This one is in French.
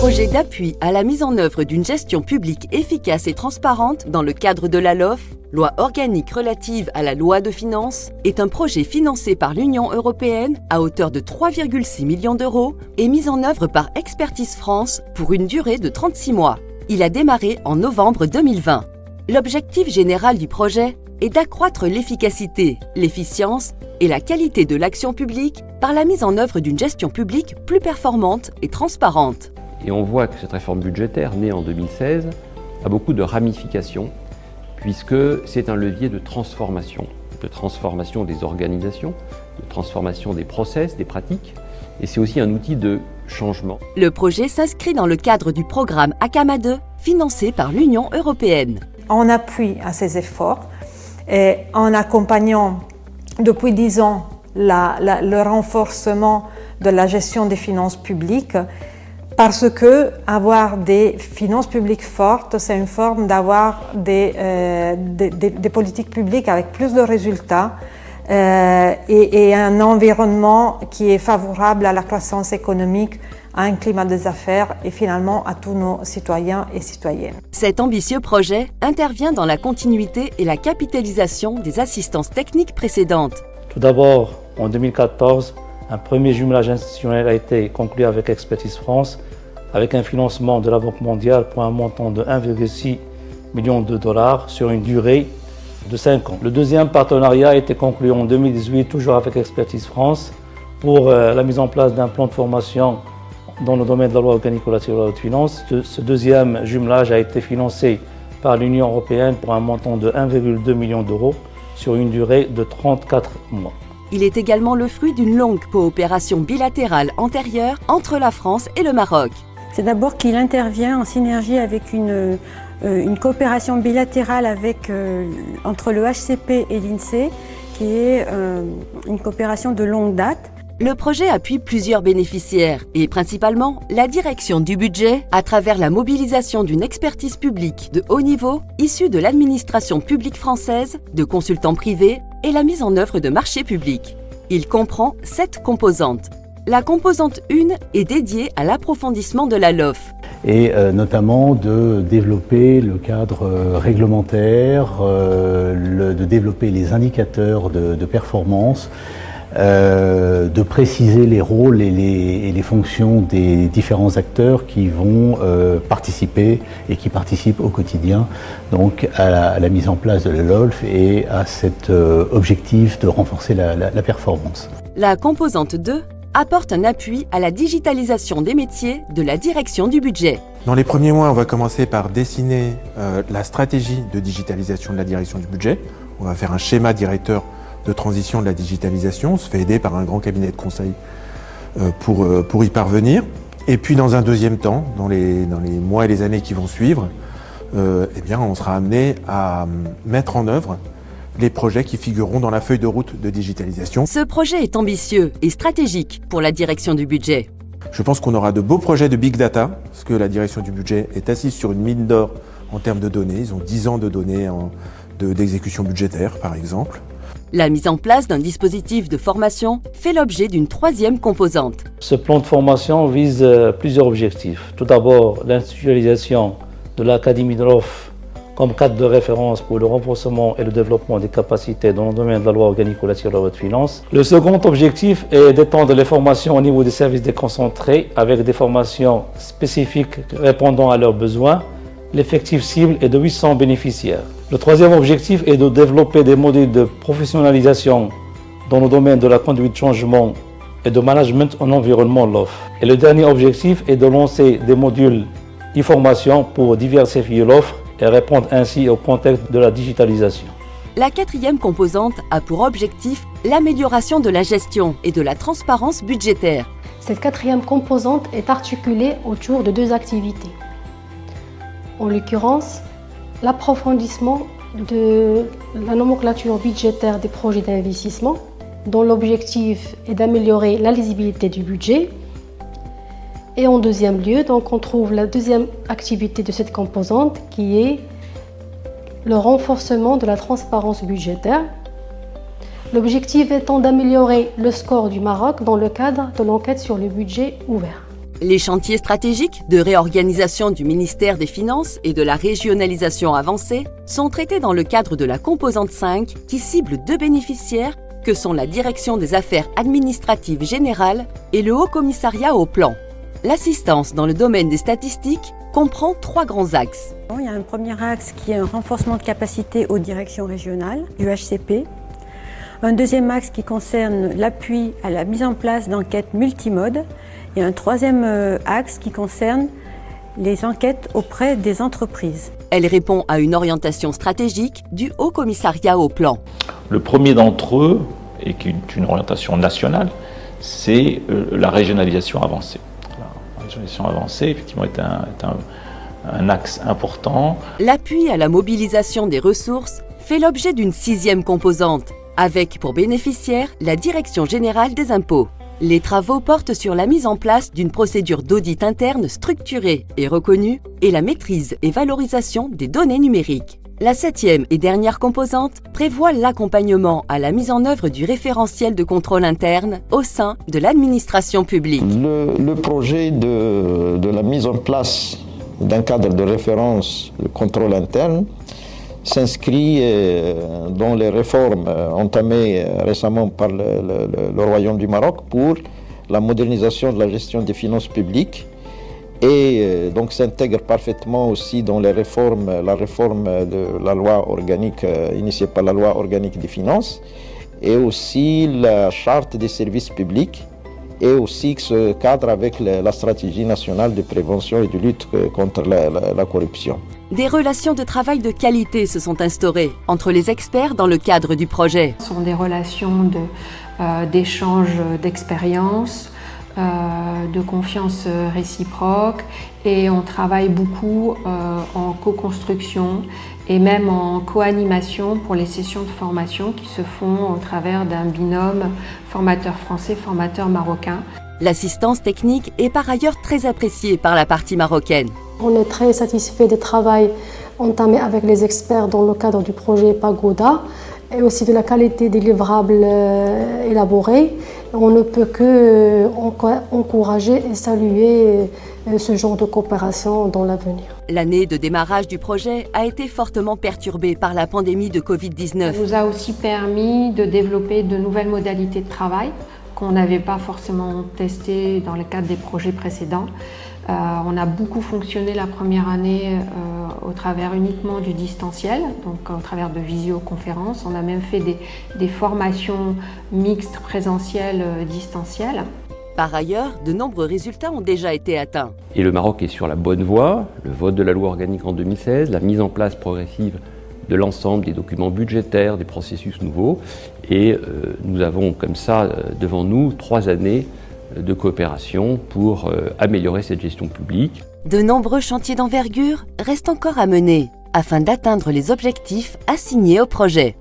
projet d'appui à la mise en œuvre d'une gestion publique efficace et transparente dans le cadre de la LOF, Loi organique relative à la loi de finances, est un projet financé par l'Union européenne à hauteur de 3,6 millions d'euros et mis en œuvre par Expertise France pour une durée de 36 mois. Il a démarré en novembre 2020. L'objectif général du projet est d'accroître l'efficacité, l'efficience et la qualité de l'action publique par la mise en œuvre d'une gestion publique plus performante et transparente. Et on voit que cette réforme budgétaire, née en 2016, a beaucoup de ramifications, puisque c'est un levier de transformation des organisations, de transformation des process, des pratiques, et c'est aussi un outil de changement. Le projet s'inscrit dans le cadre du programme ACAMA 2, financé par l'Union européenne. En appui à ces efforts et en accompagnant depuis 10 ans le renforcement de la gestion des finances publiques, parce que avoir des finances publiques fortes, c'est une forme d'avoir des politiques publiques avec plus de résultats et un environnement qui est favorable à la croissance économique, à un climat des affaires et finalement à tous nos citoyens et citoyennes. Cet ambitieux projet intervient dans la continuité et la capitalisation des assistances techniques précédentes. Tout d'abord, en 2014, un premier jumelage institutionnel a été conclu avec Expertise France, avec un financement de la Banque mondiale pour un montant de 1,6 million de dollars sur une durée de 5 ans. Le deuxième partenariat a été conclu en 2018, toujours avec Expertise France, pour la mise en place d'un plan de formation dans le domaine de la loi organique relative à la loi de finances. Ce deuxième jumelage a été financé par l'Union européenne pour un montant de 1,2 million d'euros sur une durée de 34 mois. Il est également le fruit d'une longue coopération bilatérale antérieure entre la France et le Maroc. C'est d'abord qu'il intervient en synergie avec une coopération bilatérale entre le HCP et l'INSEE, qui est une coopération de longue date. Le projet appuie plusieurs bénéficiaires et principalement la direction du budget à travers la mobilisation d'une expertise publique de haut niveau issue de l'administration publique française, de consultants privés et la mise en œuvre de marchés publics. Il comprend 7 composantes. La composante 1 est dédiée à l'approfondissement de la LOF. Et notamment de développer le cadre réglementaire, de développer les indicateurs de performance, de préciser les rôles et les fonctions des différents acteurs qui vont participer et qui participent au quotidien donc à la mise en place de la LOLF et à cet objectif de renforcer la performance. La composante 2 apporte un appui à la digitalisation des métiers de la direction du budget. Dans les premiers mois, on va commencer par dessiner la stratégie de digitalisation de la direction du budget. On va faire un schéma directeur de transition de la digitalisation. On se fait aider par un grand cabinet de conseil pour y parvenir. Et puis dans un deuxième temps, dans les mois et les années qui vont suivre, on sera amené à mettre en œuvre les projets qui figureront dans la feuille de route de digitalisation. Ce projet est ambitieux et stratégique pour la direction du budget. Je pense qu'on aura de beaux projets de big data, parce que la direction du budget est assise sur une mine d'or en termes de données. Ils ont 10 ans de données d'exécution budgétaire, par exemple. La mise en place d'un dispositif de formation fait l'objet d'une 3e composante. Ce plan de formation vise plusieurs objectifs. Tout d'abord, l'institutionnalisation de l'Académie de l'OF comme cadre de référence pour le renforcement et le développement des capacités dans le domaine de la loi organique relative à la loi de finances. Le second objectif est d'étendre les formations au niveau des services déconcentrés avec des formations spécifiques répondant à leurs besoins. L'effectif cible est de 800 bénéficiaires. Le troisième objectif est de développer des modèles de professionnalisation dans le domaine de la conduite de changement et de management en environnement LOF. Et le dernier objectif est de lancer des modules e-formation pour diversifier l'offre et répondre ainsi au contexte de la digitalisation. La 4e composante a pour objectif l'amélioration de la gestion et de la transparence budgétaire. Cette 4e composante est articulée autour de 2 activités. En l'occurrence, l'approfondissement de la nomenclature budgétaire des projets d'investissement, dont l'objectif est d'améliorer la lisibilité du budget. Et en deuxième lieu, donc, on trouve la 2e activité de cette composante qui est le renforcement de la transparence budgétaire. L'objectif étant d'améliorer le score du Maroc dans le cadre de l'enquête sur le budget ouvert. Les chantiers stratégiques de réorganisation du ministère des Finances et de la régionalisation avancée sont traités dans le cadre de la composante 5 qui cible 2 bénéficiaires que sont la Direction des affaires administratives générales et le Haut Commissariat au plan. L'assistance dans le domaine des statistiques comprend 3 grands axes. Il y a un premier axe qui est un renforcement de capacité aux directions régionales du HCP. Un deuxième axe qui concerne l'appui à la mise en place d'enquêtes multimodes. Et un troisième axe qui concerne les enquêtes auprès des entreprises. Elle répond à une orientation stratégique du Haut Commissariat au plan. Le premier d'entre eux, et qui est une orientation nationale, c'est la régionalisation avancée. La régionalisation avancée, effectivement, est un axe important. L'appui à la mobilisation des ressources fait l'objet d'une 6e composante, avec pour bénéficiaire la Direction générale des impôts. Les travaux portent sur la mise en place d'une procédure d'audit interne structurée et reconnue et la maîtrise et valorisation des données numériques. La 7e et dernière composante prévoit l'accompagnement à la mise en œuvre du référentiel de contrôle interne au sein de l'administration publique. Le projet de la mise en place d'un cadre de référence de contrôle interne s'inscrit dans les réformes entamées récemment par le Royaume du Maroc pour la modernisation de la gestion des finances publiques et donc s'intègre parfaitement aussi dans la réforme de la loi organique initiée par la loi organique des finances et aussi la charte des services publics et aussi que se cadre avec la stratégie nationale de prévention et de lutte contre la corruption. Des relations de travail de qualité se sont instaurées entre les experts dans le cadre du projet. Ce sont des relations d'échange d'expérience, de confiance réciproque et on travaille beaucoup en co-construction et même en co-animation pour les sessions de formation qui se font au travers d'un binôme formateur français, formateur marocain. L'assistance technique est par ailleurs très appréciée par la partie marocaine. On est très satisfait du travail entamé avec les experts dans le cadre du projet Pagoda et aussi de la qualité des livrables élaborés. On ne peut que encourager et saluer ce genre de coopération dans l'avenir. L'année de démarrage du projet a été fortement perturbée par la pandémie de Covid-19. Ça nous a aussi permis de développer de nouvelles modalités de travail qu'on n'avait pas forcément testées dans le cadre des projets précédents. On a beaucoup fonctionné la première année au travers uniquement du distanciel, donc au travers de visioconférences. On a même fait des formations mixtes présentielles, distancielles. Par ailleurs, de nombreux résultats ont déjà été atteints. Et le Maroc est sur la bonne voie. Le vote de la loi organique en 2016, la mise en place progressive de l'ensemble des documents budgétaires, des processus nouveaux. Et nous avons comme ça devant nous 3 années de coopération pour améliorer cette gestion publique. De nombreux chantiers d'envergure restent encore à mener afin d'atteindre les objectifs assignés au projet.